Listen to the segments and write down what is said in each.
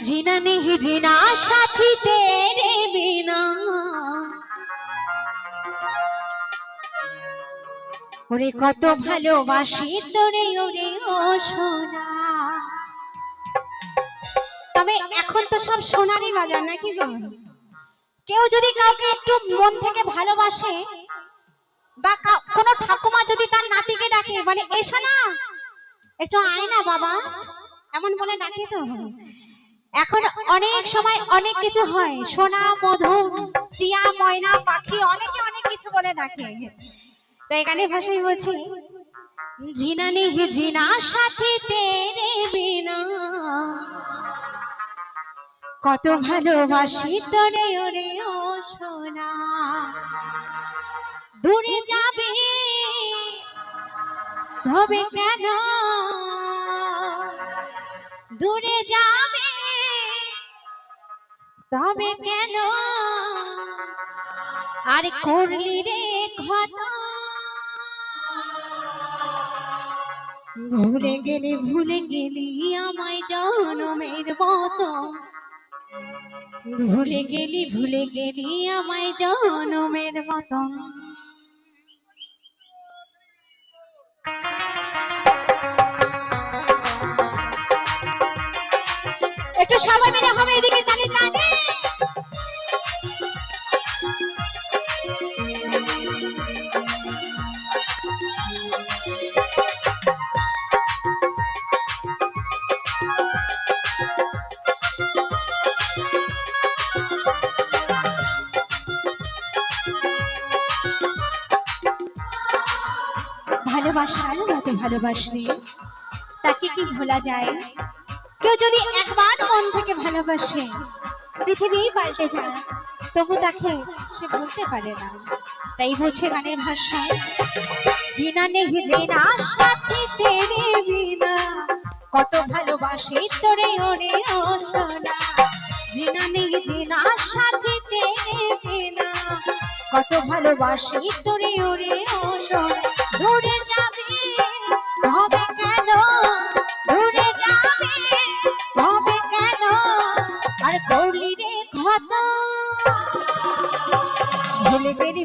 जीना नहीं जीना साथी तेरे बिना ওরে কত ভালোবাসি তোরে ওরে ও সোনা। তবে এখন তো সব সোনারই বাজার নাকি গো। কেউ যদি কাউকে একটু মন থেকে ভালোবাসে বা কোনো ঠাকুমা যদি তার নাতিকে ডাকে বলে এসো না একটু আয় না বাবা এমন বলে ডাকে তো। এখন অনেক সময় অনেক কিছু হয়, সোনা মধু টিয়া ময়না পাখি অনেকে অনেক কিছু বলে ডাকে। তাই এখানে ভাষায় বলছি जीना नहीं जीना साथी तेरे बिना কত ভালোবাসি তোরে ওরে ও সোনা। দূরে যাবে তবে কেন দূরে যাবে তবে কেন আর করলি রে ক্ষত ভুলে গেলি আমায় জনমের মতো ভুলে গেলি আমায় জনমের মতো। একটু সবাই মিলে হবে এদিকে তালি তালি। ভালোবাসার মতো ভালোবাসলে তাকে কি ভোলা যায়? কেউ যদি একবার মন থেকে ভালোবাসে পৃথিবী পাল্টে যায় তবু তাকে সে ভুলতে পারে না। তাই বলছে গানের ভাষায় জিনা নেহি জিনা সাথী তেরে বিনা কত ভালোবাসি তোরে ওরে ও সোনা। জিনা নেহি জিনা সাথী তেরে বিনা কত ভালোবাসি তোরে ওরে ও সোনা। দূরে যাবে হবে কেন দূরে যাবে হবে কেন আর করলি রে ক্ষত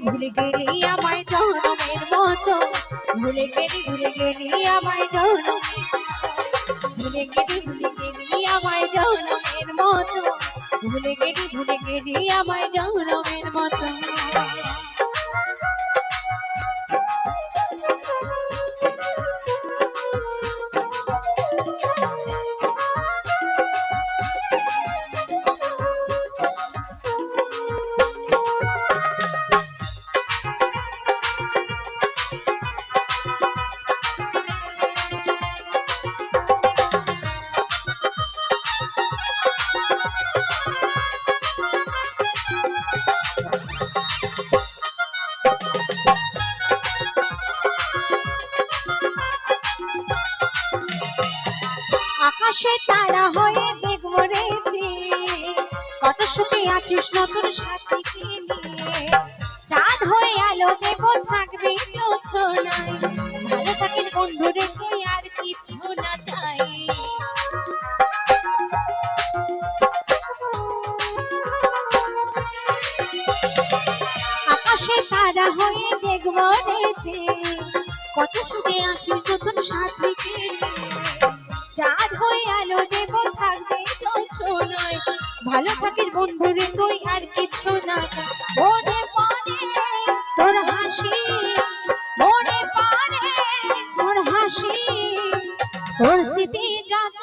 ভুলে গেলি আমায় জনমের মতো ভুলে গেলি আমায় জনম ভুলে গেলি আমায় জনমের মতো ভুলে গেলি আমায় জনমের মতো। আকাশে তারা হয়ে দেখব রে কত সুখে আছিস নতুন সাথীকে নিয়ে চাঁদ হয়ে আলো দেব থাকবে জোছনায় ভালো থাকিস বন্ধু রে তুই আর কিছু না চাই। আকাশে তারা হয়ে দেখব রে কত সুখে আছিস নতুন সাথীকে চাঁদ হয়ে আলো দেব থাকবে জোছনায় ভালো থাকিস বন্ধু রে তুই আর কিছু না মনে পড়ে তোর হাসি মনে পড়ে তোর হাসি তোর স্মৃতি যত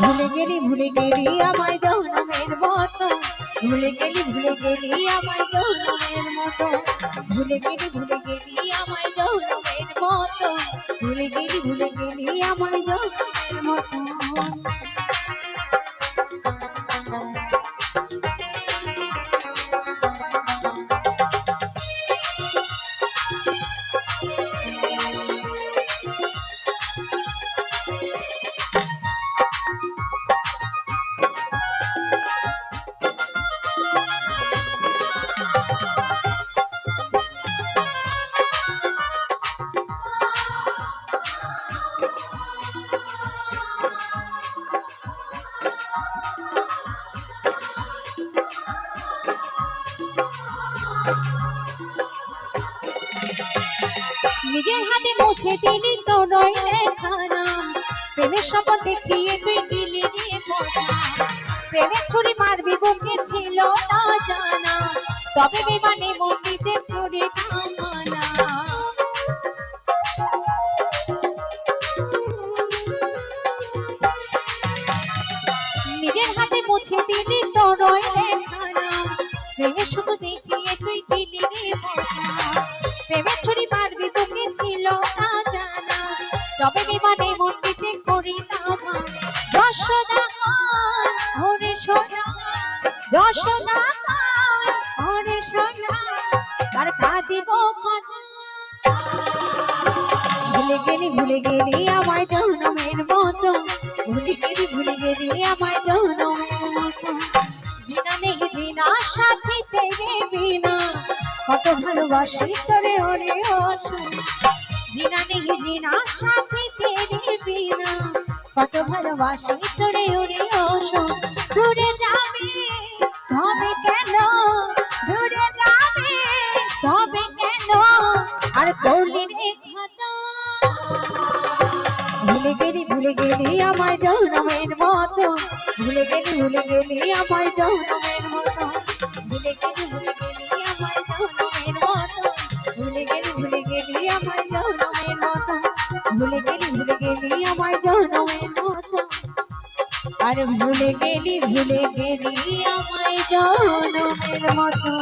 ভুলে গেলি আমায় জনমের মতো ভুলে গেলি আমায় জনমের মতো ভুলে গেলি আমায় জনমের মতো ভুলে গেলি আমায় জনমের মতো। মুছে দিলি তো রইলে খানা প্রেমের শপথ দেখিয়ে তুই দিলি রে কথা প্রেমের ছুরি মারবি বুকে ছিল না জানা তবে বিমানে মন্দিতে করে থামানা নিজের হাতে মুছে দিলি তো রইলে খানা প্রেমের শুধু দেখিয়ে তুই দিলি রে কথা প্রেমের ছুরি মারবি বুকে ছিল না জানা তবে বিমানে মন্দিতে করি থামা যশোদা ওরে সোনা যশোদা ওরে সোনা তার কাঁদিব কথা ভুলে গেলি আমায় জনমের মতো ভুলে গেলি আমায় জনমের মতো জিনা নেই জিনা সাথী তেরে বিনা কত ভালোবাসি তোরে ওরে ওসো জিনা নেই জিনা সাথী তেরে বিনা কত ভালোবাসি তোরে ওরে ওসো দূরে যাবে তবে কেন দূরে যাবে তবে কেন আর করলি রে খাতা ভুলে গেলি আমায় জনমের মতো ভুলে গেলি আমায় জনমের মতো ভুলে গেলি আমায় জনমের মতো ভুলে গেলি আমায় জনমের মতো ভুলে গেলি আমায় জনমের মতো আর ভুলে গেলি আমায় জনমের মতো